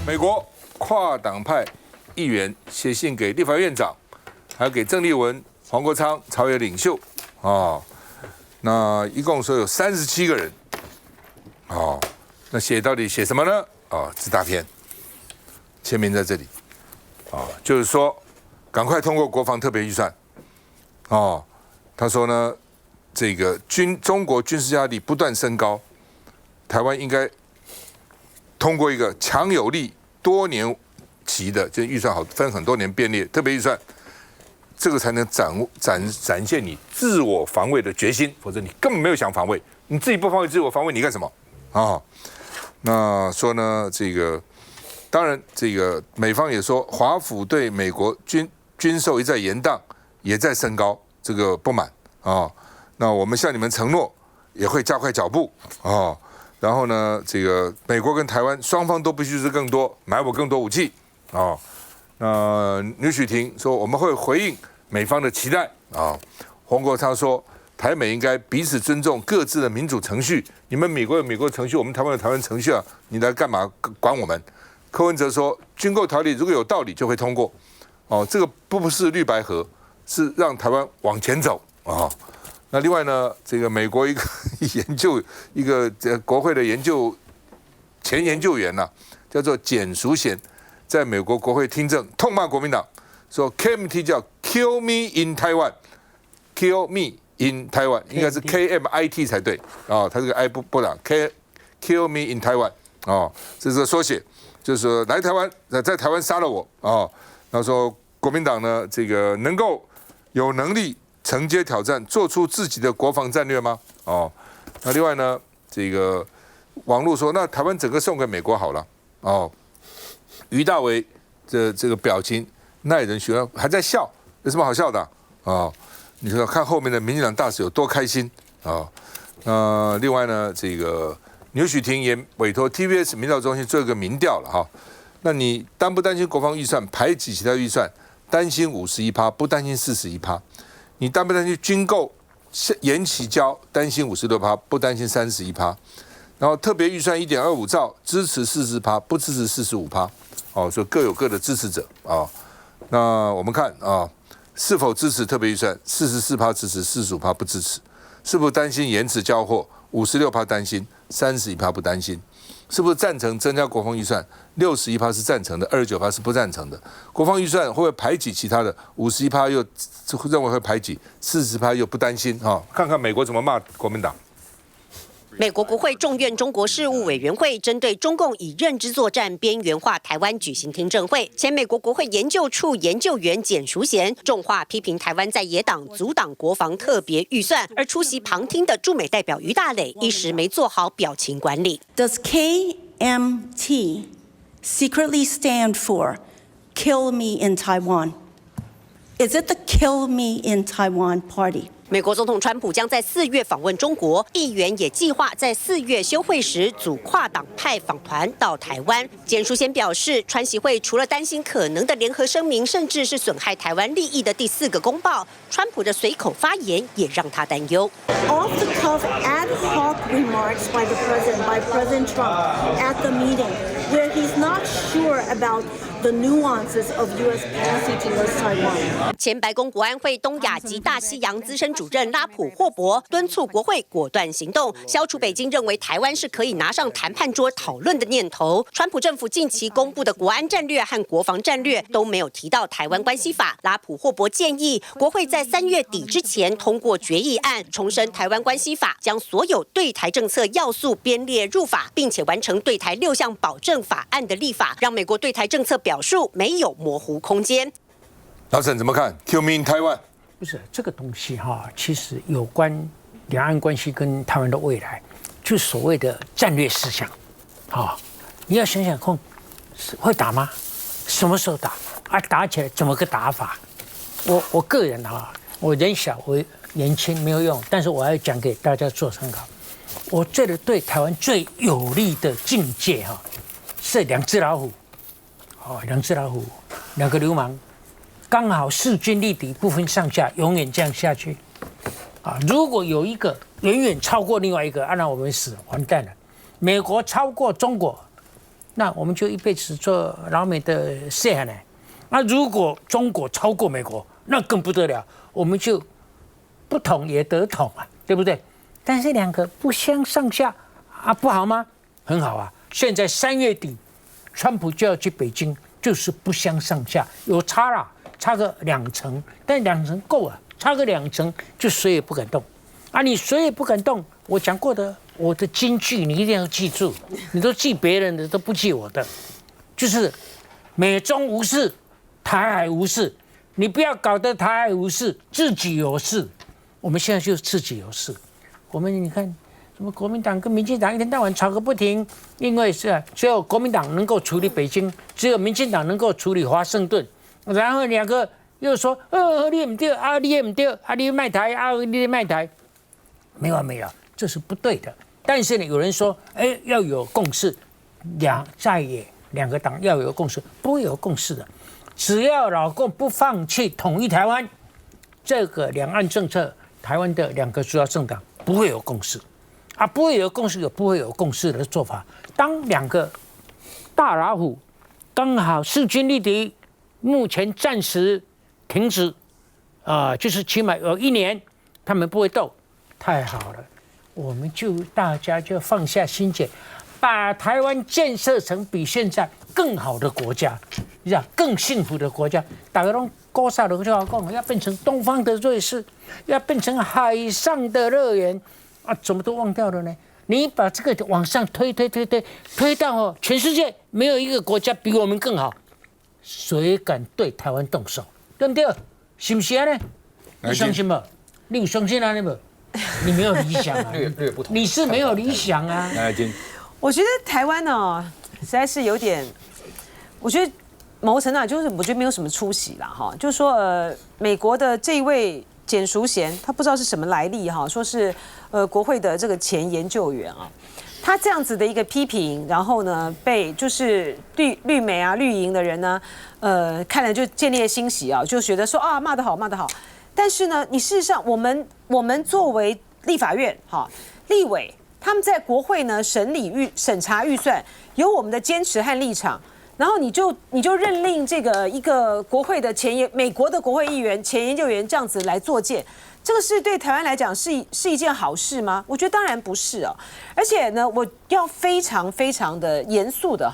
美国跨党派议员写信给立法院长，还有给郑丽文、黄国昌朝野领袖那一共说有37个人那到底写什么呢？这大篇签名在这里就是说赶快通过国防特别预算他说呢，这个中国军事压力不断升高，台湾应该通过一个强有力多年期的，这预算好分很多年编列特别预算，这个才能展现你自我防卫的决心，否则你根本没有想防卫，你自己不防卫自我防卫，你干什么那说呢，这个当然这个美方也说，华府对美国军售一再延宕，也在升高这个不满那我们向你们承诺，也会加快脚步然后呢，这个美国跟台湾双方都必须是更多买我更多武器那刘许婷说我们会回应美方的期待黄国昌说台美应该彼此尊重各自的民主程序，你们美国有美国的程序，我们台湾有台湾程序你来干嘛管我们？柯文哲说军购条例如果有道理就会通过这个不是绿白合，是让台湾往前走那另外呢，这个美国一个国会的前研究员叫做简淑贤，在美国国会听证痛骂国民党，说 KMT 叫 Kill Me in Taiwan，Kill Me in Taiwan 应该是 KMIT 才对他这个 I 不朗 Kill Me in Taiwan 这是缩写，就是说来台湾在台湾杀了我然后说国民党呢这个能够有能力承接挑战，做出自己的国防战略吗？那另外呢，这个网络说，那台湾整个送给美国好了于大为这个表情耐人寻味，还在笑，有什么好笑的你说看后面的民进党大使有多开心另外呢，这个牛许婷也委托 TVS 民调中心做一个民调了那你担不担心国防预算排挤其他预算？担心51%，不担心41%。你担不担心军购延期交？担心56%，不担心31%。然后特别预算1.25兆，支持40%，不支持45%。所以各有各的支持者那我们看是否支持特别预算？44%支持，45%不支持。是不是担心延迟交货？56%担心，31%不担心。是不是赞成增加国防预算？61%是赞成的，29%是不赞成的。国防预算会不会排挤其他的？51%又认为会排挤，40%又不担心看看美国怎么骂国民党。美国国会众院中国事务委员会针对中共以认知作战边缘化台湾举行听证会，前美国国会研究处研究员简淑贤重话批评台湾在野党阻挡国防特别预算，而出席旁听的驻美代表于大磊一时没做好表情管理。Does KMT secretly stand for Kill Me in Taiwan? Is it the Kill Me in Taiwan party?美国总统川普将在4月访问中国，议员也计划在4月休会时组跨党派访团到台湾。简淑贤表示，川习会除了担心可能的联合声明，甚至是损害台湾利益的第4个公报，川普的随口发言也让他担忧。Off the cuff ad hoc remarks by President Trump at the meeting, where he's not sure about the nuances of U.S. policy towards Taiwan. 前白宫国安会东亚及大西洋资深主任拉普霍伯敦促国会果断行动，消除北京认为台湾是可以拿上谈判桌讨论的念头。川普政府近期公布的国安战略和国防战略都没有提到台湾关系法。拉普霍伯建议国会在3月底之前通过决议案，重申台湾关系法，将所有对台政策要素编列入法，并且完成对台6项保证法案的立法，让美国对台政策表述没有模糊空间。老沈怎么看 ？Kill Me in Taiwan？ 不是这个东西其实有关两岸关系跟台湾的未来，就是所谓的战略思想你要想想看，会打吗？什么时候打？打起来怎么个打法？我个人我人小，我年轻没有用，但是我要讲给大家做参考。我觉得对台湾最有利的境界是2只老虎，2只老虎，2个流氓。刚好势均力敌，不分上下，永远这样下去如果有一个远远超过另外一个，那我们死完蛋了。美国超过中国，那我们就一辈子做老美的事呢。那如果中国超过美国，那更不得了，我们就不统也得统啊，对不对？但是两个不相上下啊，不好吗？很好啊。现在3月底，川普就要去北京，就是不相上下，有差啦，差个2成，但2成够了，差个2成就谁也不敢动啊！你谁也不敢动，我讲过的，我的金句你一定要记住，你都记别人的，都不记我的，就是美中无事，台海无事，你不要搞得台海无事，自己有事。我们现在就是自己有事。我们你看，什么国民党跟民进党一天到晚吵个不停，因为是只有国民党能够处理北京，只有民进党能够处理华盛顿，然后两个又说，你不对啊，你也不对啊，你卖台啊，你卖台，没完没了，这是不对的。但是呢，有人说，要有共识，在野两个党要有共识，不会有共识的。只要老共不放弃统一台湾，这个两岸政策，台湾的2个主要政党不会有共识，啊，不会有共识，有不会有共识的做法。当2个大老虎刚好势均力敌，目前暂时停止，就是起码有1年，他们不会斗，太好了，我们大家就放下心结，把台湾建设成比现在更好的国家，更幸福的国家。大家都高萨的就要讲，要变成东方的瑞士，要变成海上的乐园啊，怎么都忘掉了呢？你把这个往上推到全世界没有一个国家比我们更好，谁敢对台湾动手？对不对？是不是啊？你相信吗？你有相信啊？你没有理想啊？略不同。你是没有理想啊？我觉得台湾呢，实在是有点，我觉得某个程度上就是我觉得没有什么出息啦哈。就是说美国的这一位简淑贤，他不知道是什么来历哈，说是国会的这个前研究员啊，他这样子的一个批评，然后呢被就是绿美啊绿营的人呢，看了就见猎欣喜啊，就觉得说啊骂得好骂得好。但是呢，你事实上我们作为立法院哈立委。他们在国会呢审查预算，有我们的坚持和立場，然后你就任令这个一个国会的美国的国会议员前研究员这样子来作践，这个是对台湾来讲是一件好事吗？我觉得当然不是哦。而且呢，我要非常非常的严肃的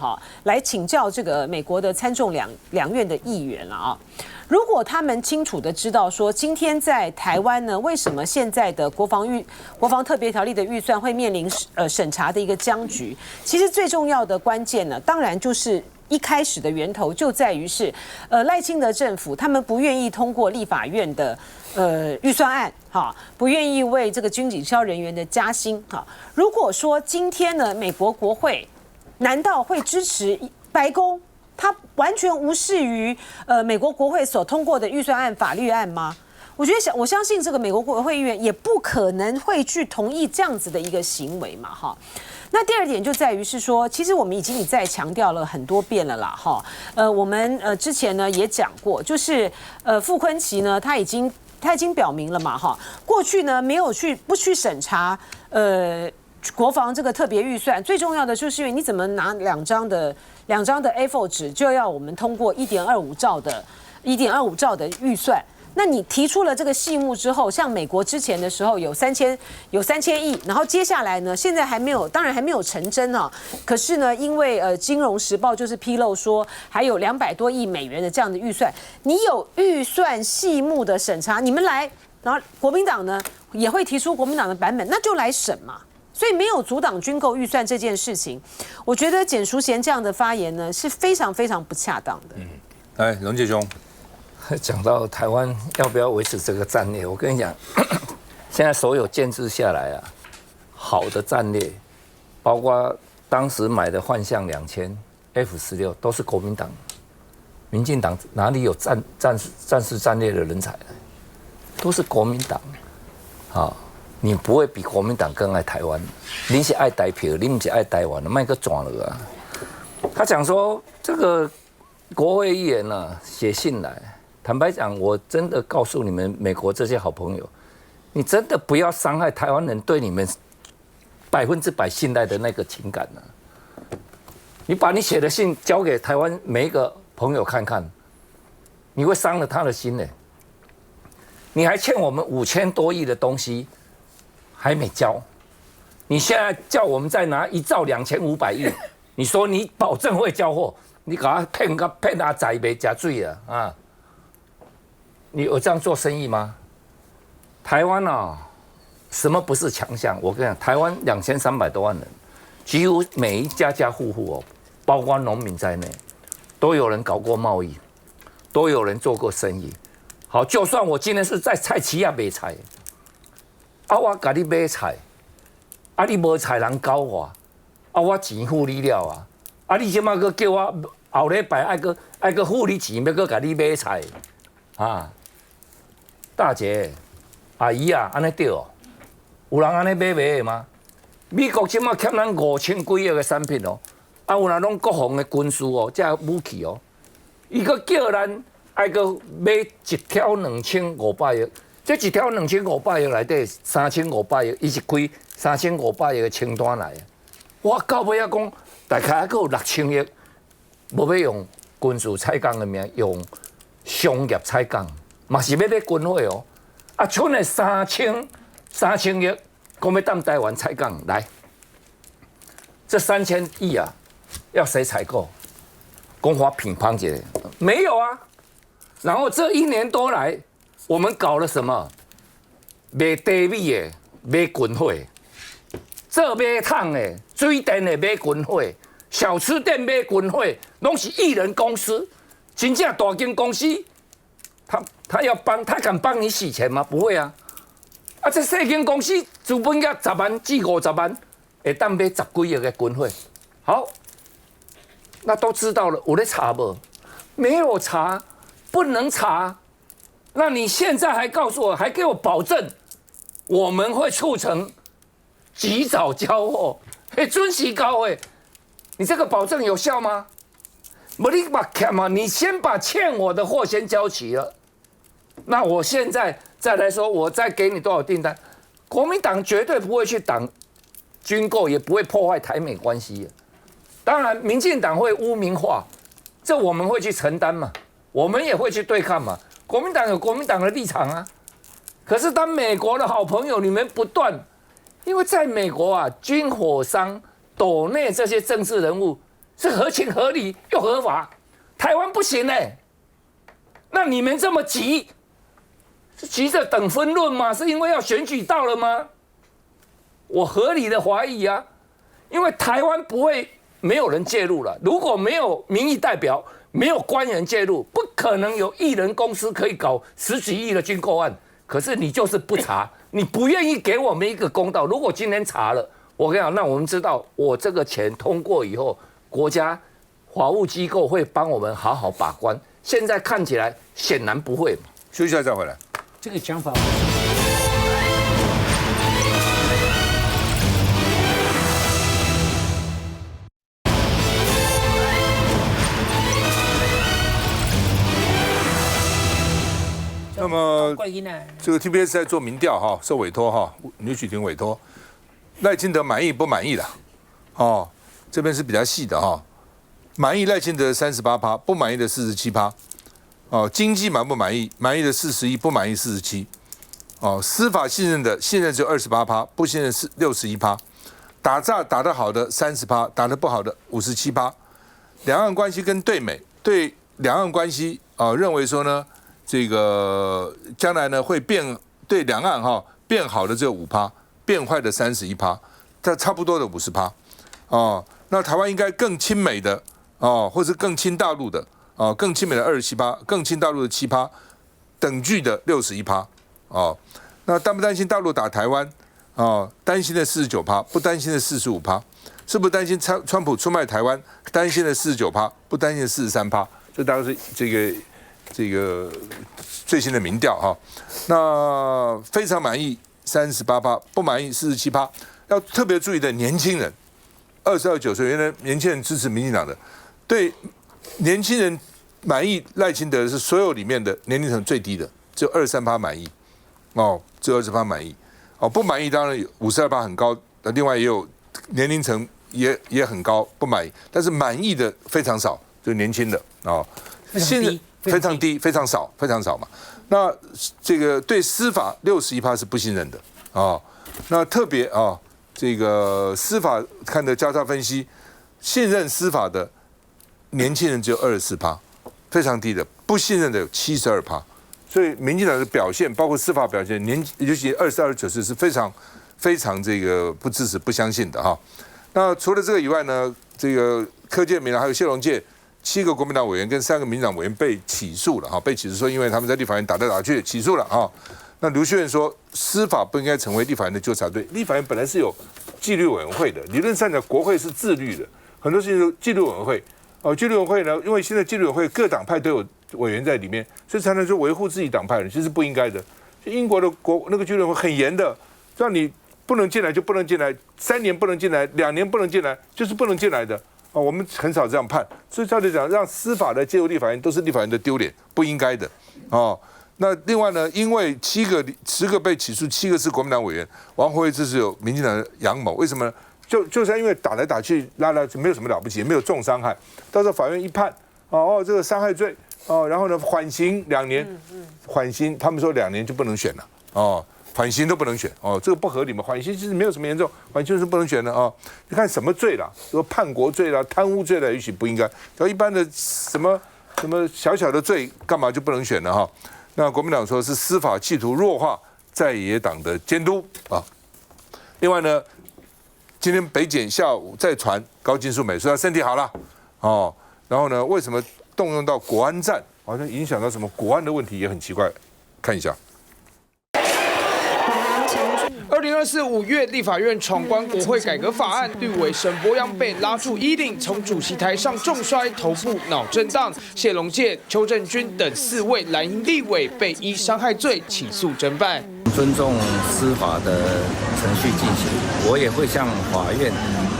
来请教这个美国的参众两院的议员了啊。如果他们清楚的知道说，今天在台湾呢，为什么现在的国防特别条例的预算会面临审查的一个僵局？其实最重要的关键呢，当然就是一开始的源头就在于是赖清德政府他们不愿意通过立法院的预算案不愿意为这个军警消人员的加薪如果说今天呢，美国国会难道会支持白宫？他完全无视于美国国会所通过的预算案、法律案吗？我相信这个美国国会议员也不可能会去同意这样子的一个行为嘛，哈。那第二点就在于是说，其实我们已经一再强调了很多遍了啦，哈。我们之前呢也讲过，就是傅昆萁呢他已经表明了嘛，哈，过去呢不去审查国防这个特别预算，最重要的就是因为你怎么拿两张的 A4 纸就要我们通过1.25兆的预算。那你提出了这个细目之后，像美国之前的时候有3000亿，然后接下来呢，现在当然还没有成真啊。可是呢，因为《金融时报》就是披露说，还有200多亿美元的这样的预算，你有预算细目的审查，你们来，然后国民党呢也会提出国民党的版本，那就来审嘛。所以没有阻挡军购预算这件事情，我觉得简淑贤这样的发言呢是非常非常不恰当的。来，荣介兄，讲到台湾要不要维持这个战略，我跟你讲，现在所有建制下来啊，好的战略，包括当时买的幻象2000 F-16都是国民党，民进党哪里有战士战略的人才？都是国民党，好。你不会比国民党更爱台湾，你是爱台票，你不是爱台湾的，卖个转了啊！他讲说，这个国会议员呢写信来，坦白讲，我真的告诉你们美国这些好朋友，你真的不要伤害台湾人对你们100%信赖的那个情感呢。你把你写的信交给台湾每一个朋友看看，你会伤了他的心呢。你还欠我们5000多亿的东西还没交，你现在叫我们再拿1兆2500亿，你说你保证会交货，你搞他骗他宰没加罪了啊！你有这样做生意吗？台湾啊，什么不是强项？我跟你讲，台湾2300多万人，几乎每一家户户哦，包括农民在内，都有人搞过贸易，都有人做过生意。好，就算我今天是在菜市啊卖菜，啊我甲你买菜，啊你无菜人教我，啊我钱付你了啊，啊你即马佫叫我后礼拜爱佫付你钱，要佫甲你买菜，啊，大姐、阿姨啊，安尼对哦？有人安尼买的吗？美国即马欠咱5000几亿的产品哦，啊有人拢国防的军事哦，这武器哦，伊佫叫咱。爱个买1条2500亿，这1条2500亿内底3500亿，伊是开3500亿的清单来。我到尾仔讲，大概还有6000亿，无要用军事采购的名，用商业采购，嘛是要咧军费哦。啊，剩的3000亿，讲要当台湾采购来，这3000亿啊，要谁采购？讲我乒乓一下，没有啊。然后这1年多来，我们搞了什么？卖低米的，卖军火；做马桶的、水电的买军火；小吃店买军火，拢是艺人公司。真正大间公司，他要帮，他敢帮你洗钱吗？不会啊！啊，这小间公司资本额10万至50万，会当买10几亿的军火。好，那都知道了，有咧查不？没有查。不能查，那你现在还告诉我，还给我保证，我们会促成及早交货，准时交货，你这个保证有效吗？不，你把欠嘛，你先把欠我的货先交齐了，那我现在再来说，我再给你多少订单？国民党绝对不会去挡军购，也不会破坏台美关系。当然，民进党会污名化，这我们会去承担嘛。我们也会去对抗嘛，国民党有国民党的立场啊。可是当美国的好朋友，你们不断，因为在美国啊，军火商、斗内这些政治人物是合情合理又合法，台湾不行欸。那你们这么急，是急着等分论吗？是因为要选举到了吗？我合理的怀疑啊，因为台湾不会没有人介入了，如果没有民意代表。没有官员介入，不可能有艺人公司可以搞10几亿的军购案。可是你就是不查，你不愿意给我们一个公道。如果今天查了，我跟你讲，那我们知道，我这个钱通过以后，国家法务机构会帮我们好好把关。现在看起来显然不会。休息一下再回来。这个讲法。那么这个 TBS 在做民调哈，受委托哈，女许庭委托，赖清德满意不满意的？哦，这边是比较细的哈，满意赖清德38%，不满意的47%。哦，经济满不满意？满意的41%，不满意47%。哦，司法信任的信任只有28%，不信任是61%。打诈打得好的30%，打得不好的57%。两岸关系跟对美对两岸关系认为说呢。这个将来呢会变对两岸变好的只有5%，变坏的31%，它差不多的50%。哦，那台湾应该更亲美的或是更亲大陆的更亲美的27%，更亲大陆的7%，等距的61%。哦，那担不担心大陆打台湾？担心的49%，不担心的45%。是不是担心川普出卖台湾？担心的49%，不担心的43%。这大概是这个最新的民调哈，那非常满意38%，不满意47%。要特别注意的年轻人，22、29岁，原来年轻人支持民进党的，对年轻人满意赖清德是所有里面的年龄层最低的，只有23%满意，只有20%满意，不满意当然有52%很高，另外也有年龄层也很高，不满意，但是满意的非常少，就年轻的信任非常低，非常少嘛。那这个对司法61%是不信任的那特别这个司法看的交叉分析，信任司法的年轻人只有24%，非常低的，不信任的有72%。所以民进党的表现，包括司法表现，尤其22、29是非常这个不支持、不相信的那除了这个以外呢，这个柯建铭还有谢龙介7个国民党委员跟3个民进党委员被起诉了被起诉说因为他们在立法院打来打去，起诉了那卢秀燕说，司法不应该成为立法院的纠察队，立法院本来是有纪律委员会的，理论上讲国会是自律的，很多事情都纪律委员会纪律委员会呢，因为现在纪律委员会各党派都有委员在里面，所以才能说维护自己党派人，其实不应该的。英国的那个纪律委员会很严的，让你不能进来就不能进来，3年不能进来，2年不能进来，就是不能进来的我们很少这样判，所以照理讲，让司法的介入立法院都是立法院的丢脸，不应该的那另外呢，因为10个被起诉，7个是国民党委员，王宏威这是有民进党的阳谋，为什么呢？就是因为打来打去拉没有什么了不起，也没有重伤害，到时候法院一判这个伤害罪然后呢缓刑2年，缓刑他们说2年就不能选了缓刑都不能选这个不合理嘛？缓刑其实没有什么严重，缓刑是不能选的你看什么罪啦？说叛国罪啦、贪污罪啦，也许不应该。要一般的什么小小的罪，干嘛就不能选了那国民党说是司法企图弱化在野党的监督另外呢，今天北检下午再传高金素梅说她身体好了然后呢，为什么动用到国安战，好像影响到什么国安的问题也很奇怪，看一下。2024 5月，立法院闯关国会改革法案，绿委沈伯洋被拉住衣领，从主席台上重摔，头部脑震荡。谢龙介、邱正军等4位蓝营立委被依伤害罪起诉侦办。尊重司法的程序进行，我也会向法院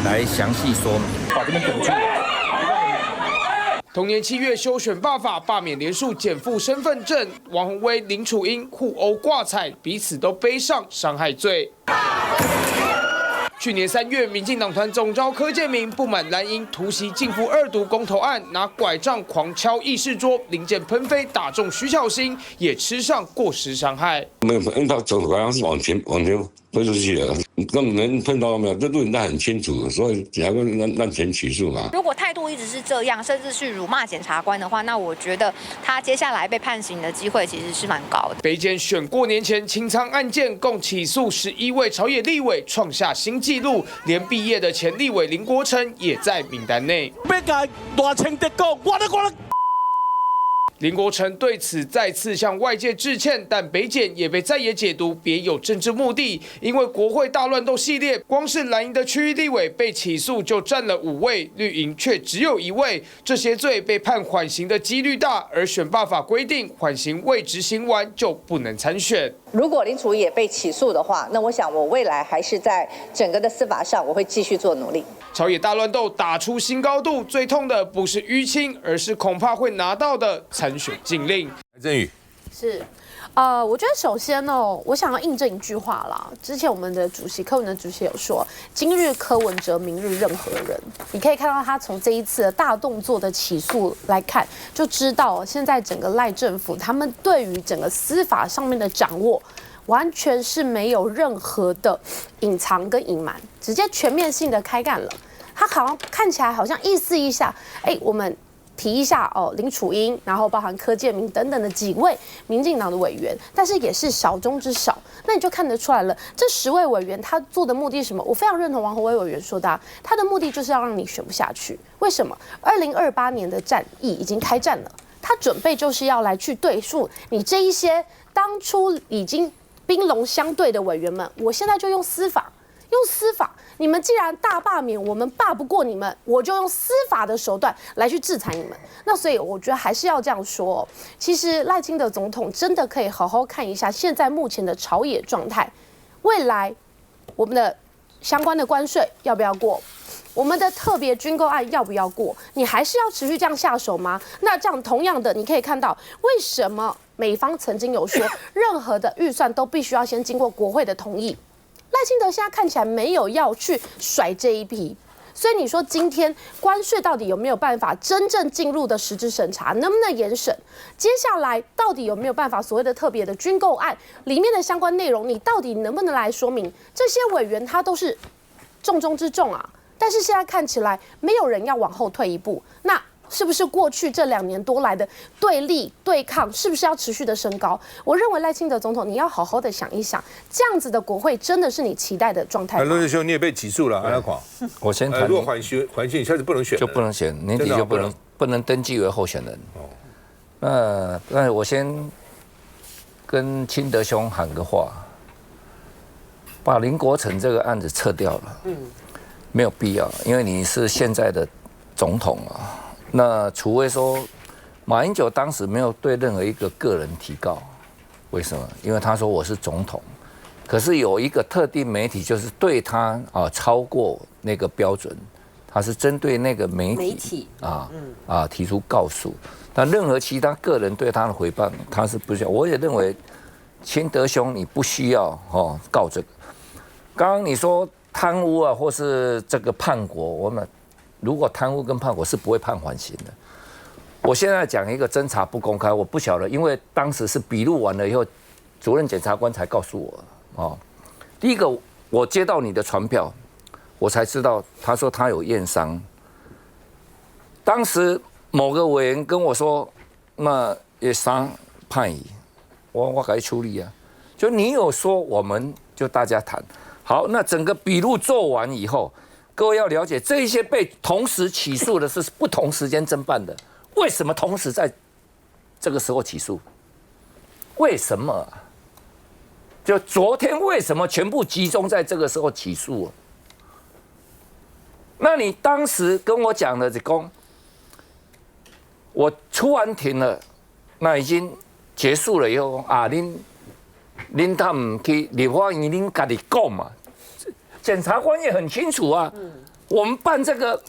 来详细说明。把这边堵住。同年7月修选罢法，罢免连署减负身份证，王宏威、林楚英互殴挂彩，彼此都背上伤害罪。去年3月，民进党团总召柯建铭不满蓝营突袭禁妇2读公投案，拿拐杖狂敲议事桌，零件喷飞打中徐巧芯，也吃上过失伤害。因为他走拐杖是往前推出去的，根本能碰到没有？这录影带很清楚，所以才会让前起诉嘛。如果态度一直是这样，甚至去辱骂检察官的话，那我觉得他接下来被判刑的机会其实是蛮高的。北检选过年前清仓案件，共起诉11位朝野立委，创下新纪录，连毕业的前立委林国成也在名单内。林国成对此再次向外界致歉，但北检也被在野解读别有政治目的。因为国会大乱斗系列，光是蓝营的区域立委被起诉就占了5位，绿营却只有1位。这些罪被判缓刑的几率大，而选罢法规定缓刑未执行完就不能参选。如果林楚英也被起诉的话，那我想我未来还是在整个的司法上，我会继续做努力。朝野大乱斗打出新高度，最痛的不是淤青，而是恐怕会拿到的参选禁令。郑宇是。我觉得首先我想要印证一句话啦。之前我们的主席柯文哲主席有说：“今日柯文哲，明日任何人。”你可以看到他从这一次的大动作的起诉来看，就知道现在整个赖政府他们对于整个司法上面的掌握，完全是没有任何的隐藏跟隐瞒，直接全面性的开干了。他好像看起来好像意思一下，我们提一下林楚英，然后包含柯建铭等等的几位民进党的委员，但是也是少中之少。那你就看得出来了，这10位委员他做的目的是什么？我非常认同王宏威委员说的，他的目的就是要让你选不下去。为什么？2028年的战役已经开战了，他准备就是要来去对付你这一些当初已经兵戎相对的委员们，我现在就用司法。你们既然大罢免，我们罢不过你们，我就用司法的手段来去制裁你们。那所以我觉得还是要这样说其实赖清德总统真的可以好好看一下现在目前的朝野状态，未来我们的相关的关税要不要过？我们的特别军购案要不要过？你还是要持续这样下手吗？那这样同样的，你可以看到为什么美方曾经有说，任何的预算都必须要先经过国会的同意。赖清德现在看起来没有要去甩这一批，所以你说今天关税到底有没有办法真正进入的实质审查，能不能严审？接下来到底有没有办法所谓的特别的军购案里面的相关内容，你到底能不能来说明？这些委员他都是重中之重啊，但是现在看起来没有人要往后退一步，那是不是过去这2年多来的对立对抗，是不是要持续的升高？我认为赖清德总统，你要好好的想一想，这样子的国会真的是你期待的状态吗？罗志兄，你也被起诉了，阿拉狂。我先谈，如果缓刑，你下次不能选，就不能选，年底就不能登记为候选人。哦，那我先跟清德兄喊个话，把林国成这个案子撤掉了，没有必要，因为你是现在的总统啊。那除非说马英九当时没有对任何一个个人提告，为什么？因为他说我是总统，可是有一个特定媒体就是对他超过那个标准，他是针对那个媒体提出告诉。但任何其他个人对他的诽谤，他是不需要。我也认为清德兄你不需要告这个。刚刚你说贪污啊，或是这个叛国，我们如果贪污跟叛国是不会判缓刑的。我现在讲一个侦查不公开，我不晓得，因为当时是笔录完了以后，主任检察官才告诉我第一个，我接到你的传票，我才知道他说他有验伤。当时某个委员跟我说，那也伤判刑，我该处理啊。就你有说，我们就大家谈。好，那整个笔录做完以后，各位要了解，这一些被同时起诉的是不同时间侦办的，为什么同时在这个时候起诉？为什么？就昨天为什么全部集中在这个时候起诉？那你当时跟我讲的，我出完庭了，那已经结束了以后您他们去立法院，您自己讲嘛。检察官也很清楚啊，我们办这个，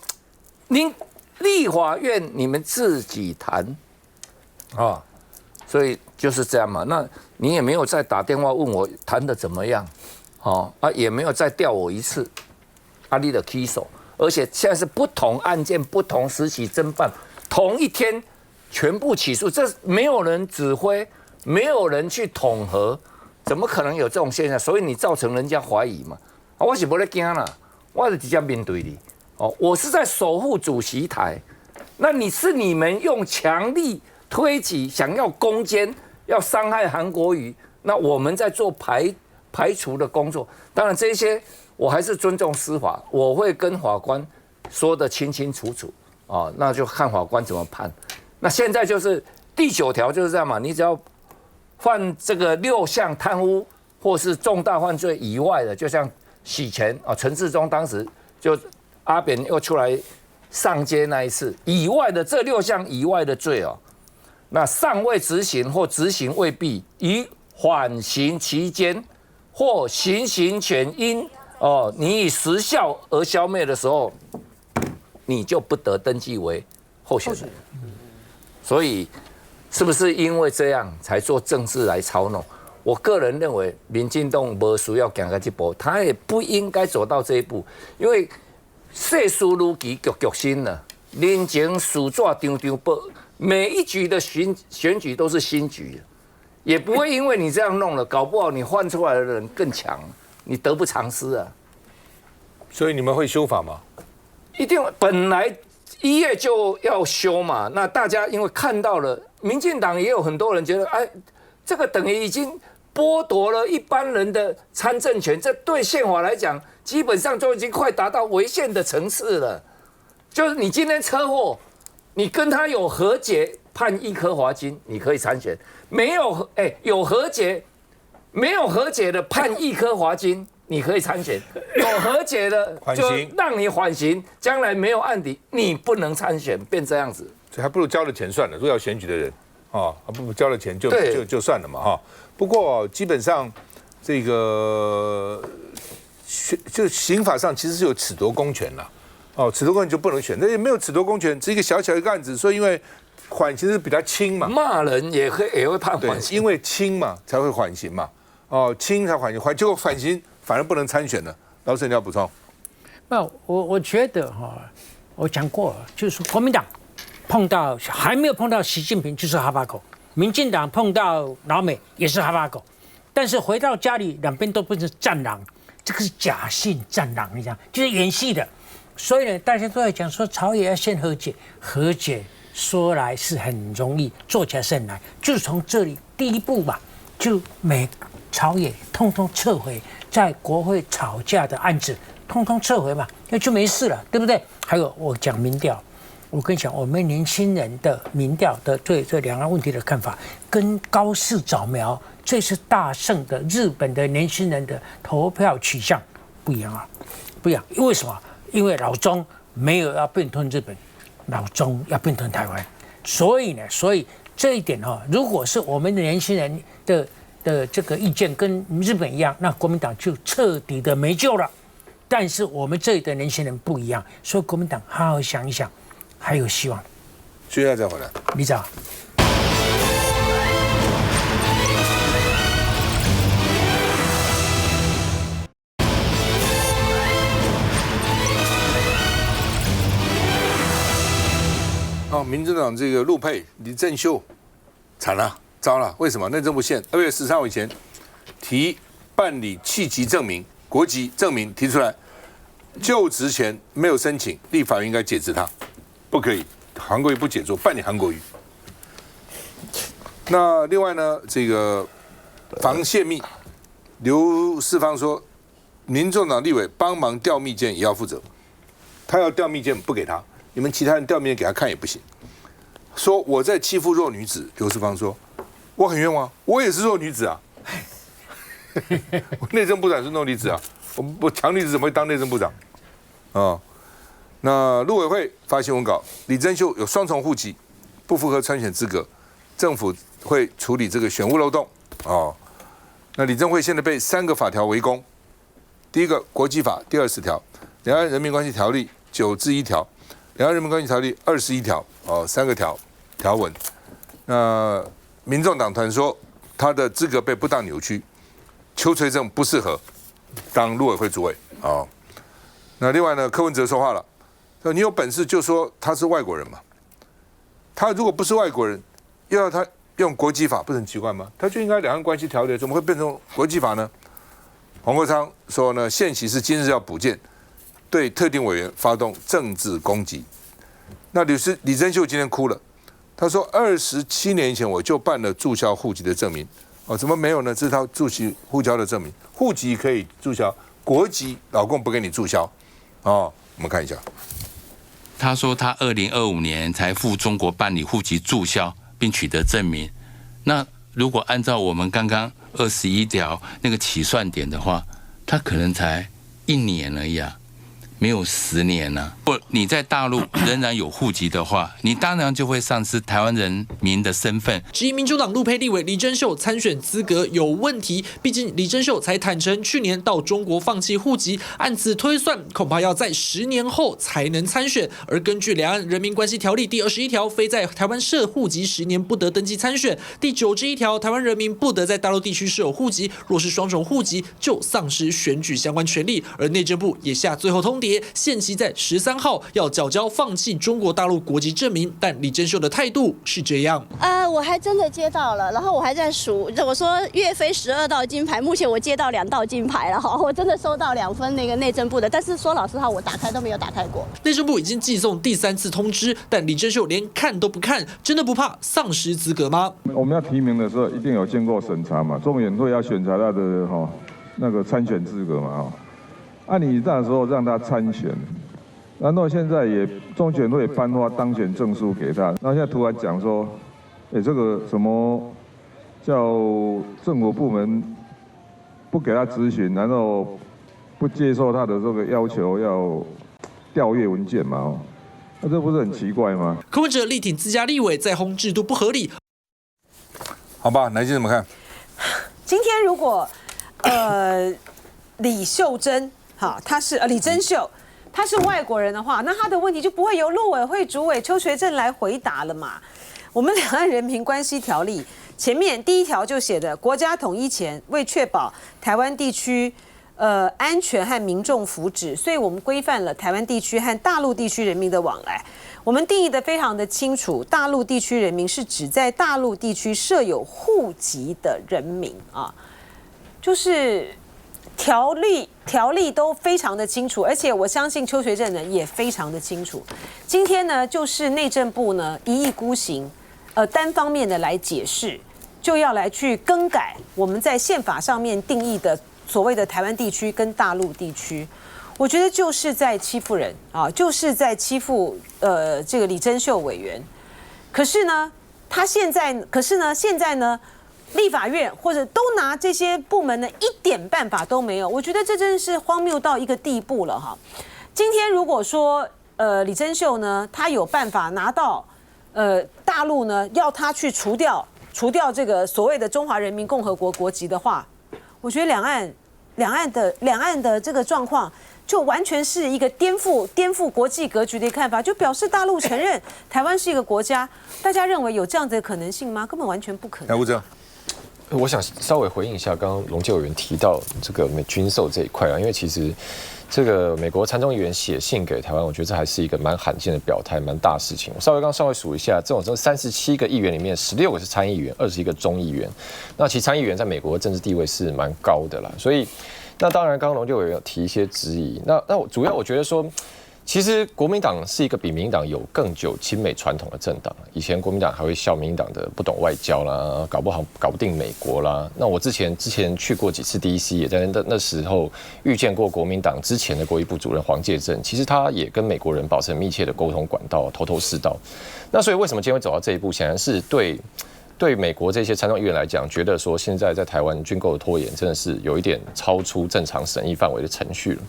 您立法院你们自己谈所以就是这样嘛。那你也没有再打电话问我谈的怎么样，也没有再调我一次，你的起诉，而且现在是不同案件、不同时期侦办，同一天全部起诉，这没有人指挥，没有人去统合，怎么可能有这种现象？所以你造成人家怀疑嘛。我是不在惊啦，我是直接面对你。我是在守护主席台，那你们用强力推挤，想要攻坚，要伤害韩国瑜，那我们在做排除的工作。当然这些我还是尊重司法，我会跟法官说得清清楚楚那就看法官怎么判。那现在就是第9条就是这样嘛，你只要犯这个6项贪污或是重大犯罪以外的，就像洗钱陈致中当时就阿扁又出来上街那一次以外的这6项以外的罪那尚未执行或执行未毕，于缓刑期间或行刑权因你以时效而消灭的时候，你就不得登记为候选人。所以是不是因为这样才做政治来操弄？我个人认为，民进党没需要走到这步，他也不应该走到这一步，因为世事如棋，局局新了，人情事纸张张报，每一局的选举都是新局，也不会因为你这样弄了，搞不好你换出来的人更强，你得不偿失啊。所以你们会修法吗？一定，本来1月就要修嘛。那大家因为看到了，民进党也有很多人觉得，这个等于已经剥夺了一般人的参政权，这对宪法来讲，基本上就已经快达到违宪的层次了。就是你今天车祸，你跟他有和解，判1颗罚金，你可以参选；没有，有和解，没有和解的判1颗罚金，你可以参选；有和解的就让你缓刑，将来没有案底，你不能参选，变这样子。所以还不如交了钱算了，如果要选举的人。不交了钱就算了嘛不过基本上这个就刑法上其实是有褫夺公权了褫夺公权就不能选，那也没有褫夺公权，是一个小小的案子，所以因为缓刑是比较轻嘛，骂人也会判缓刑，因为轻嘛才会缓刑嘛轻才缓刑，结果缓刑反而不能参选了。老师你要补充？那我觉得我讲过，就是国民党还没有碰到习近平就是哈巴狗，民进党碰到老美也是哈巴狗，但是回到家里两边都不是战狼，这个是假性战狼，你讲就是演戏的。所以呢，大家都在讲说朝野要先和解，和解说来是很容易，做起来是很难。就是从这里第一步吧，就朝野通通撤回在国会吵架的案子，通通撤回嘛，那就没事了，对不对？还有我讲民调，我跟你讲，我们年轻人的民调的对这两岸问题的看法，跟高市早苗这次大胜的日本的年轻人的投票取向不一样啊，不一样。为什么？因为老中没有要并吞日本，老中要并吞台湾，所以这一点如果是我们的年轻人的这个意见跟日本一样，那国民党就彻底的没救了。但是我们这里的年轻人不一样，所以国民党好好想一想，还有希望。接下来再回来，李长。民进党这个陆配李正秀惨了，糟了，为什么？内政部宪2月13号以前提办理弃籍证明、国籍证明提出来，就职前没有申请，立法院应该解职他，不可以，韩国瑜不解除，办理韩国瑜。那另外呢，这个防泄密，刘世芳说，民众党立委帮忙调密件也要负责，他要调密件不给他，你们其他人调密件给他看也不行。说我在欺负弱女子，刘世芳说，我很冤枉，我也是弱女子啊。内政部长是弱女子啊，我强女子怎么会当内政部长？那陆委会发新闻稿，李珍秀有双重户籍，不符合参选资格，政府会处理这个选务漏洞。那李登辉现在被3个法条围攻，第一个国际法第20条，两岸人民关系条例9至1条，两岸人民关系条例21条，3个条文。那民众党团说他的资格被不当扭曲，邱垂正不适合当陆委会主委那另外呢，柯文哲说话了，说你有本事就说他是外国人嘛，他如果不是外国人，又要他用国际法，不是很奇怪吗？他就应该两岸关系条例，怎么会变成国际法呢？黄国昌说呢，现习是今日要补件，对特定委员发动政治攻击。那李珍秀今天哭了，他说27年前我就办了注销户籍的证明，怎么没有呢？这是他注户销的证明，户籍可以注销，国籍老公不给你注销，我们看一下。他说他2025年才赴中国办理户籍注销，并取得证明。那如果按照我们刚刚21条那个起算点的话，他可能才1年而已啊，没有10年啊。不，你在大陆仍然有户籍的话，你当然就会丧失台湾人民的身份。质疑民主党陆配立委李珍秀参选资格有问题，毕竟李珍秀才坦诚去年到中国放弃户籍，按此推算，恐怕要在10年后才能参选。而根据《两岸人民关系条例》第21条，非在台湾设户籍10年不得登记参选；第9之1条，台湾人民不得在大陆地区设有户籍，若是双重户籍，就丧失选举相关权利。而内政部也下最后通牒，限期在13号要缴交放弃中国大陆国籍证明，但李珍秀的态度是这样。我还真的接到了，然后我还在数，我说岳飞12道金牌，目前我接到2道金牌了哈，我真的收到2份那个内政部的，但是说老实话，我打开都没有打开过。内政部已经寄送第3次通知，但李珍秀连看都不看，真的不怕丧失资格吗？我们要提名的时候，一定有经过审查嘛，中选会要审查他的那个参选资格嘛你那时候让他参选。然后现在也中选会颁发当选证书给他，然后现在突然讲说，这个什么叫政府部门不给他咨询，然后不接受他的这个要求，要调阅文件嘛那这不是很奇怪吗？柯文哲力挺自家立委，在轰制度不合理。好吧，南京怎么看？今天如果李秀珍他是李珍秀。他是外国人的话，那他的问题就不会由陆委会主委邱垂正来回答了嘛？我们两岸人民关系条例前面第1条就写的，国家统一前为确保台湾地区安全和民众福祉，所以我们规范了台湾地区和大陆地区人民的往来。我们定义的非常的清楚，大陆地区人民是指在大陆地区设有户籍的人民啊，就是条例都非常的清楚，而且我相信邱学正呢也非常的清楚。今天呢，就是内政部呢一意孤行，单方面的来解释，就要来去更改我们在宪法上面定义的所谓的台湾地区跟大陆地区。我觉得就是在欺负人啊，就是在欺负这个李珍秀委员。可是呢，现在呢，立法院或者都拿这些部门呢一点办法都没有。我觉得这真的是荒谬到一个地步了哈。今天如果说李珍秀呢，他有办法拿到大陆呢要他去除掉这个所谓的中华人民共和国国籍的话，我觉得两岸的这个状况。就完全是一个颠覆国际格局的看法，就表示大陆承认台湾是一个国家，大家认为有这样子的可能性吗？根本完全不可能。吴正，我想稍微回应一下刚刚龙介委员提到这个军售这一块啊，因为其实这个美国参众议员写信给台湾，我觉得这还是一个蛮罕见的表态，蛮大事情。我稍微数一下，这37个议员里面，16个是参议员，21个众议员。那其实参议员在美国的政治地位是蛮高的啦，所以。那当然，刚刚龙介委员有提一些质疑。那主要我觉得说，其实国民党是一个比民进党有更久亲美传统的政党。以前国民党还会笑民进党的不懂外交啦，搞不定美国啦。那我之前去过几次 DC， 也在那时候遇见过国民党之前的国际部主任黄介正。其实他也跟美国人保持密切的沟通管道，头是道。那所以为什么今天会走到这一步，显然是对美国这些参众议员来讲，觉得说现在在台湾军购的拖延真的是有一点超出正常审议范围的程序了。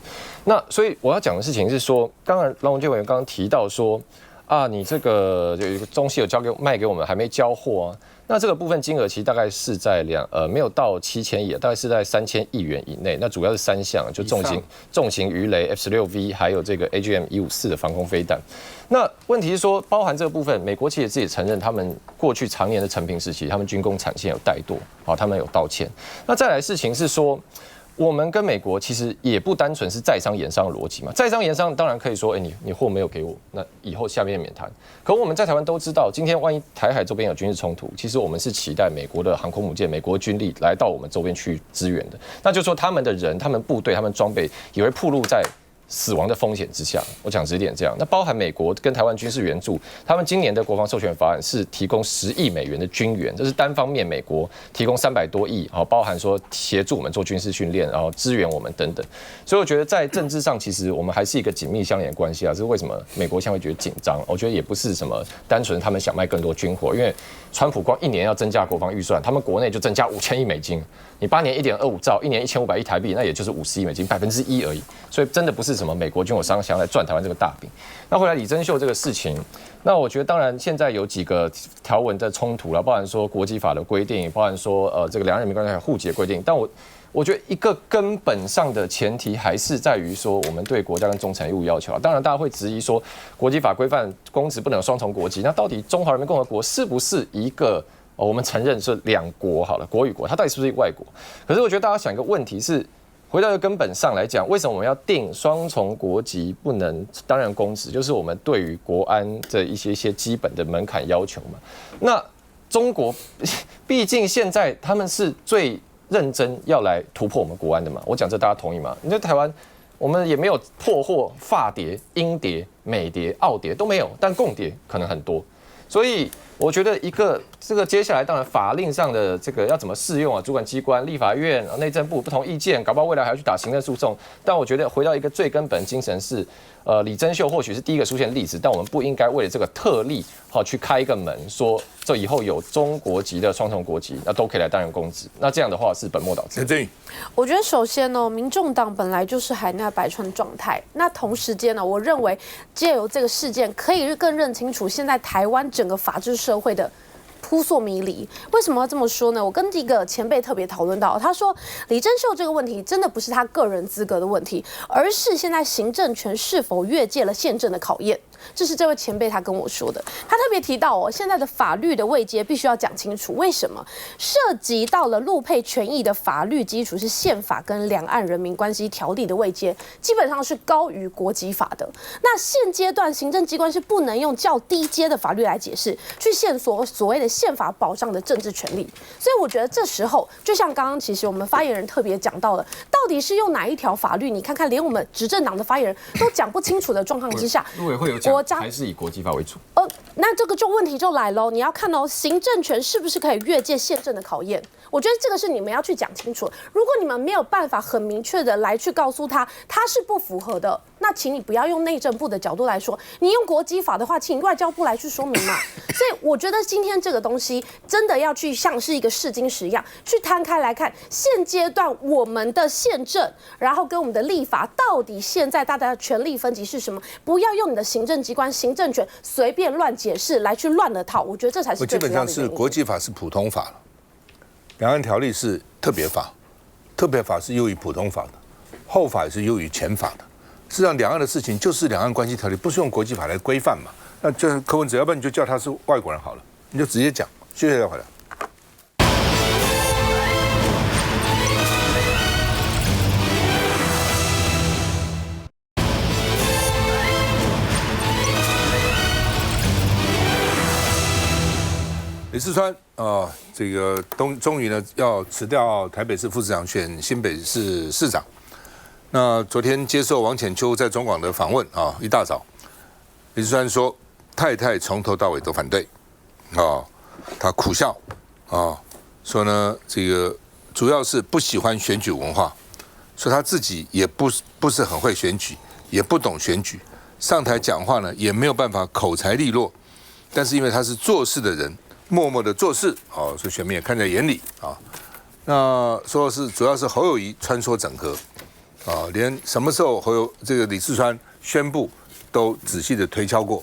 那所以我要讲的事情是说，刚刚龙介委员刚刚提到说啊，你这个有一个东西有卖给我们，还没交货啊。那这个部分金额其实大概是在没有到7000亿，大概是在3000亿元以内。那主要是3项，就重型鱼雷 F-16V， 还有这个 AGM-154的防空飞弹。那问题是说，包含这个部分，美国其实自己承认，他们过去常年的承平时期，他们军工产线有怠惰，好，他们有道歉。那再来事情是说。我们跟美国其实也不单纯是在商言商的逻辑嘛，在商言商当然可以说，你货没有给我，那以后下面免谈。可我们在台湾都知道，今天万一台海周边有军事冲突，其实我们是期待美国的航空母舰、美国军力来到我们周边区支援的。那就是说，他们的人、他们部队、他们装备也会暴露在死亡的风险之下。我讲直点这样，那包含美国跟台湾军事援助，他们今年的国防授权法案是提供10亿美元的军援，这是单方面美国提供300多亿，包含说协助我们做军事训练，然后支援我们等等。所以我觉得在政治上，其实我们还是一个紧密相连的关系啊。这是为什么美国现在会觉得紧张？我觉得也不是什么单纯他们想卖更多军火，因为川普光1年要增加国防预算，他们国内就增加5000亿美金，你8年1.25兆，1年1500亿台币，那也就是50亿美金，1%而已。所以真的不是什么美国军火商想要来赚台湾这个大饼。那回来李珍秀这个事情，那我觉得当然现在有几个条文的冲突了，包含说国际法的规定，包含说这个两岸人民关系还有户籍的规定。但我觉得一个根本上的前提还是在于说，我们对国家跟忠诚义务要求啊。当然大家会质疑说，国际法规范公职不能有双重国籍，那到底中华人民共和国是不是一个我们承认是2国好了，国与国，它到底是不是外国？可是我觉得大家想一个问题是。回到根本上来讲，为什么我们要定双重国籍不能担任公职？就是我们对于国安的一些基本的门槛要求嘛。那中国毕竟现在他们是最认真要来突破我们国安的嘛。我讲这大家同意吗？你在台湾，我们也没有破获法谍、英谍、美谍、澳谍都没有，但共谍可能很多，所以。我觉得这个接下来当然法令上的这个要怎么适用啊？主管机关、立法院、内政部不同意见，搞不好未来还要去打行政诉讼。但我觉得回到一个最根本精神是，李珍秀或许是第一个出现的例子，但我们不应该为了这个特例去开一个门，说这以后有中国籍的双重国籍，那都可以来担任公职。那这样的话是本末倒置。我觉得首先呢，民众党本来就是海纳百川状态。那同时间呢，我认为借由这个事件，可以更认清楚现在台湾整个法治社会的扑朔迷离。为什么要这么说呢？我跟一个前辈特别讨论到，他说李珍秀这个问题真的不是他个人资格的问题，而是现在行政权是否越界了宪政的考验。这是这位前辈他跟我说的。他特别提到现在的法律的位阶必须要讲清楚，为什么？涉及到了陆配权益的法律基础是宪法跟两岸人民关系条例的位阶，基本上是高于国籍法的。那现阶段行政机关是不能用较低阶的法律来解释，去线索所谓的宪法保障的政治权利。所以我觉得这时候，就像刚刚其实我们发言人特别讲到了，到底是用哪一条法律？你看看，连我们执政党的发言人都讲不清楚的状况之下，陆委会有讲，还是以国际法为主。那这个问题就来喽，你要看行政权是不是可以越界宪政的考验？我觉得这个是你们要去讲清楚。如果你们没有办法很明确的来去告诉他是不符合的，那请你不要用内政部的角度来说，你用国际法的话，请外交部来去说明嘛。所以我觉得今天这个东西真的要去像是一个试金石一样，去摊开来看现阶段我们的宪政，然后跟我们的立法到底现在大家的权力分级是什么？不要用你的行政机关行政权随便乱解释来去乱了套，我觉得这才是最主要的原因。基本上是国际法是普通法了，两岸条例是特别法，特别法是优于普通法的，后法也是优于前法的。事实上，两岸的事情就是两岸关系条例，不是用国际法来规范嘛？那就是柯文哲，要不然你就叫他是外国人好了，你就直接讲。谢谢大家回来。李四川这个终于呢要辞掉台北市副市长，选新北市市长。那昨天接受王浅秋在中广的访问一大早，李四川说太太从头到尾都反对他苦笑说呢这个主要是不喜欢选举文化，说他自己也不是很会选举，也不懂选举，上台讲话呢也没有办法口才利落，但是因为他是做事的人。默默的做事所以选民也看在眼里那说是主要是侯友宜穿梭整合连什么时候这个李四川宣布都仔细的推敲过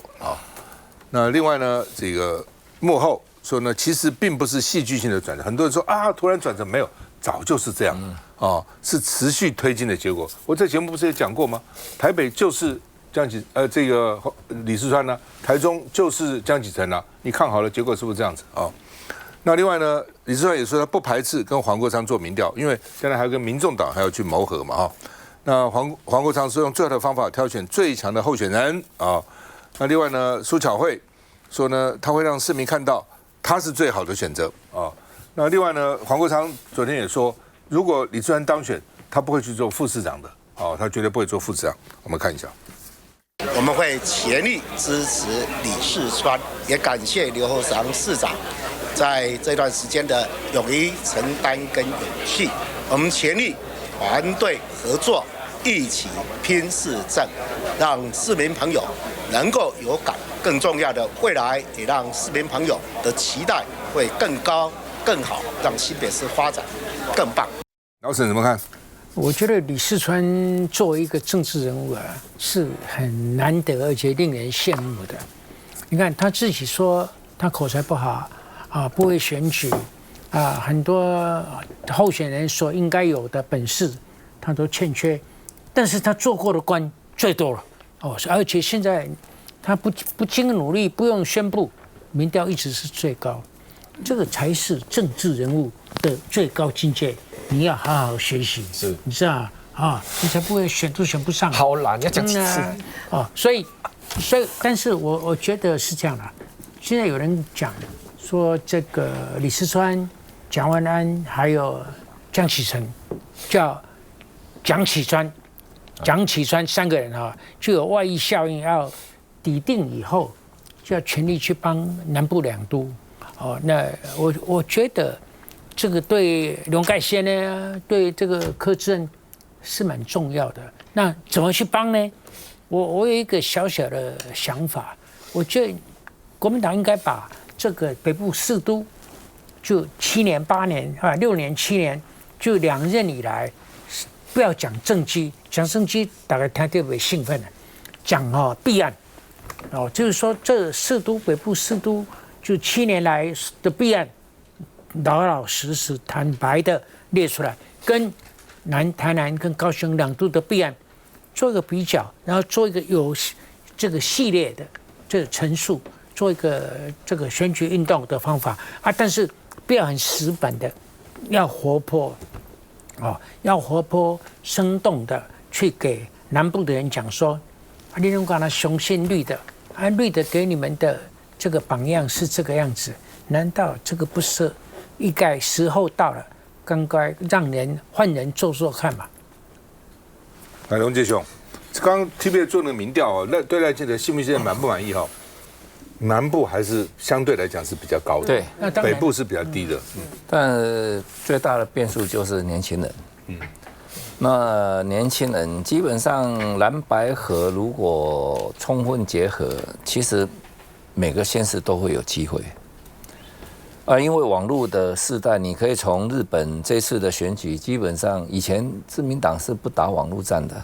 那另外呢，这个幕后说呢，其实并不是戏剧性的转折，很多人说突然转折，没有，早就是这样是持续推进的结果。我在节目不是也讲过吗？台北就是这个李四川呢，台中就是江启臣你看好了，结果是不是这样子那另外呢，李四川也说他不排斥跟黄国昌做民调，因为将来还要跟民众党还要去谋合嘛那黄国昌是用最好的方法挑选最强的候选人那另外呢，苏巧慧说呢，他会让市民看到他是最好的选择那另外呢，黄国昌昨天也说，如果李四川当选，他不会去做副市长的他绝对不会做副市长。我们看一下。我们会全力支持李四川，也感谢刘厚长市长在这段时间的勇于承担跟勇气。我们全力团队合作，一起拼市政，让市民朋友能够有感。更重要的，未来也让市民朋友的期待会更高、更好，让新北市发展更棒。老沈怎么看？我觉得李四川作为一个政治人物是很难得而且令人羡慕的。你看他自己说他口才不好不会选举很多候选人所应该有的本事他都欠缺，但是他做过的官最多了而且现在他不经努力，不用宣布，民调一直是最高，这个才是政治人物的最高境界。你要好好学习，你知道你才不会选不上。好啦，你要讲几次所以，但是我觉得是这样的。现在有人讲说，这个李四川、蒋万安还有江启臣，叫蒋启川三个人就有外溢效应，要抵定以后，就要全力去帮南部两都。那我觉得。这个对龙盖先呢，对这个柯志恩是蛮重要的。那怎么去帮呢？我有一个小小的想法，我觉得国民党应该把这个北部四都，就7年、8年6年、7年，就2任以来，不要讲政绩，讲政绩大概听特别兴奋了，讲弊案，就是说这四都北部四都就7年来的弊案。老实坦白的列出来，跟台南跟高雄两都的弊案做一个比较，然后做一个这个系列的这个陈述，做一个这个选举运动的方法啊，但是不要很死板的，要活泼，要活泼生动的去给南部的人讲说，啊，你能讲他雄性绿的，啊，绿的给你们的这个榜样是这个样子，难道这个不是应该时候到了，刚该让人换人做做看嘛？来，龙介雄，刚刚 TVB 做那个民调哦，对赖清德信不信任满不满意哈？南部还是相对来讲是比较高的，对，北部是比较低的。但最大的变数就是年轻人。那年轻人基本上蓝白合如果充分结合，其实每个县市都会有机会。因为网络的世代，你可以从日本这次的选举，基本上以前自民党是不打网络战的，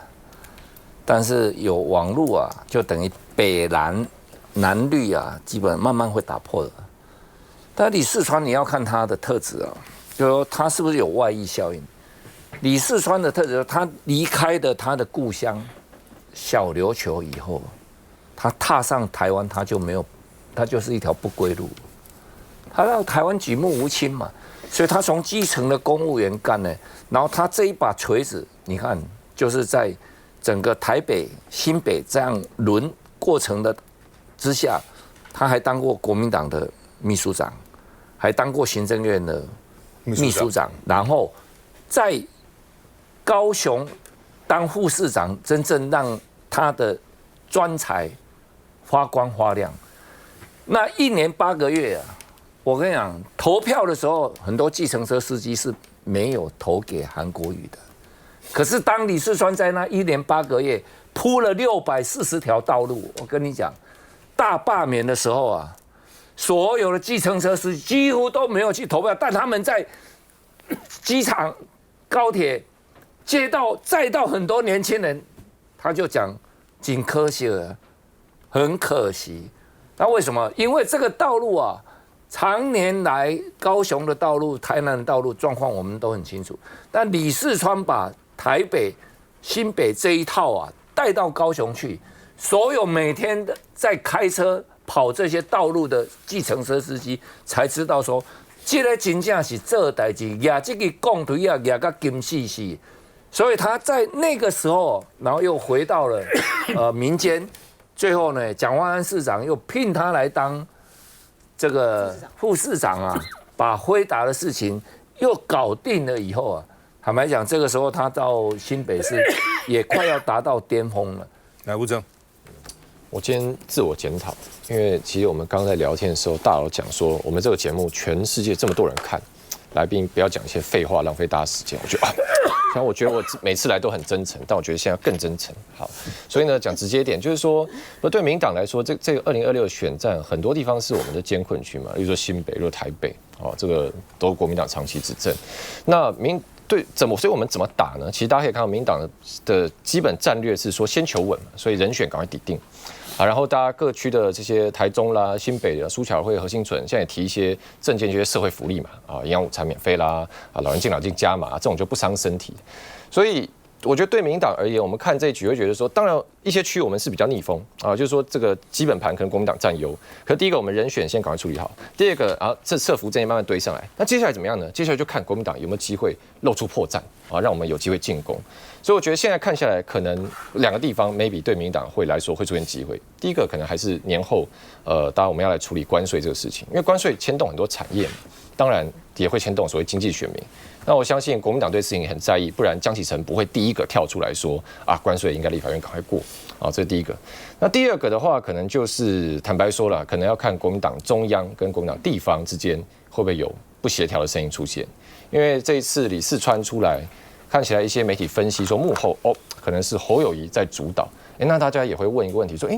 但是有网络啊，就等于北蓝蓝绿啊，基本慢慢会打破的。但李四川你要看他的特质啊，就说他是不是有外溢效应。李四川的特质，他离开的他的故乡小琉球以后，他踏上台湾，他就没有，他就是一条不归路。他到台湾举目无亲嘛，所以他从基层的公务员干呢，然后他这一把锤子，你看就是在整个台北、新北这样轮过程的之下，他还当过国民党的秘书长，还当过行政院的秘书长，然后在高雄当副市长，真正让他的专才发光发亮。那1年8个月啊，我跟你讲，投票的时候，很多计程车司机是没有投给韩国瑜的。可是当李四川在那1年8个月铺了640条道路，我跟你讲，大罢免的时候啊，所有的计程车司机几乎都没有去投票，但他们在机场、高铁、街道载到很多年轻人，他就讲挺可惜了，很可惜。那为什么？因为这个道路啊，常年来高雄的道路、台南的道路状况我们都很清楚，但李四川把台北、新北这一套啊带到高雄去，所有每天在开车跑这些道路的计程车司机才知道说，这个真正是做代志，压这个共推啊，压个金细细。所以他在那个时候，然后又回到了民间，最后呢，蒋万安市长又聘他来当这个副市长啊，把辉达的事情又搞定了以后啊，坦白讲，这个时候他到新北市也快要达到巅峰了。来，吴峥，我今天自我检讨，因为其实我们刚刚在聊天的时候，大佬讲说，我们这个节目全世界这么多人看，来宾不要讲一些废话，浪费大家时间。我觉得然后我觉得我每次来都很真诚，但我觉得现在更真诚。好，所以呢，讲直接一点，就是说，对民党来说，这个2026选战很多地方是我们的艰困区嘛，例如说新北，例如台北，这个都是国民党长期执政。那所以我们怎么打呢？其实大家可以看到，民党的基本战略是说先求稳嘛，所以人选赶快底定。然后大家各区的这些台中啦、新北的苏巧慧、何欣纯，现在也提一些政见，这些社会福利嘛，营养午餐免费啦，老人敬老金加码，这种就不伤身体。所以我觉得对民进党而言，我们看这一局会觉得说，当然一些区我们是比较逆风就是说这个基本盘可能国民党占优。可第一个，我们人选先赶快处理好；第二个，这社福政也慢慢堆上来。那接下来怎么样呢？接下来就看国民党有没有机会露出破绽让我们有机会进攻。所以我觉得现在看下来，可能2个地方 maybe 对民进党会来说会出现机会。第一个可能还是年后，当然我们要来处理关税这个事情，因为关税牵动很多产业嘛，当然也会牵动所谓经济选民。那我相信国民党对事情也很在意，不然江启臣不会第一个跳出来说关税应该立法院赶快过这是第一个。那第二个的话，可能就是坦白说了，可能要看国民党中央跟国民党地方之间会不会有不协调的声音出现，因为这一次李四川出来。看起来一些媒体分析说幕后可能是侯友宜在主导，那大家也会问一个问题说，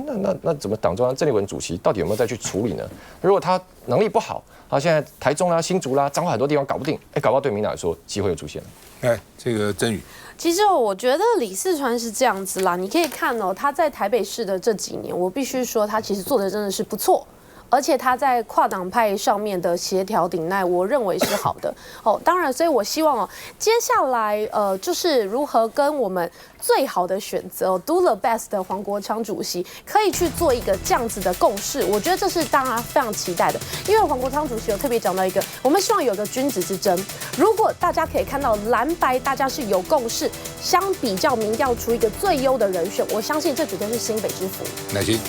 那怎么党中央郑丽文主席到底有没有再去处理呢？如果他能力不好，现在台中啦、新竹啦、彰化很多地方搞不定，搞不好对民进党来说机会又出现了。这个曾宇，其实我觉得李四川是这样子啦，你可以看他在台北市的这几年，我必须说他其实做的真的是不错。而且他在跨党派上面的协调顶耐，我认为是好的哦。当然，所以我希望哦，接下来就是如何跟我们最好的选择 do the best 的黄国昌主席可以去做一个这样子的共识，我觉得这是大家非常期待的。因为黄国昌主席有特别讲到一个，我们希望有个君子之争。如果大家可以看到蓝白大家是有共识，相比较民调出一个最优的人选，我相信这绝对是新北之福。乃菁，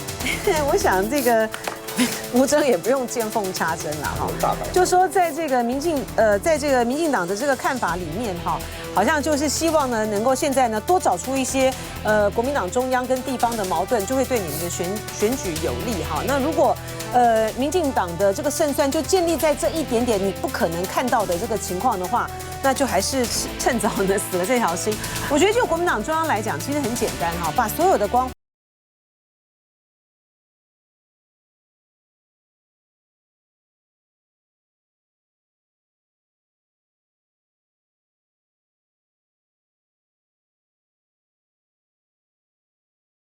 我想这个吴峥也不用见缝插针了哈，就说在这个民进党的这个看法里面哈，好像就是希望呢能够现在呢多找出一些国民党中央跟地方的矛盾，就会对你们的选举有利哈。那如果民进党的这个胜算就建立在这一点点你不可能看到的这个情况的话，那就还是趁早呢死了这条心。我觉得就国民党中央来讲，其实很简单哈，把所有的光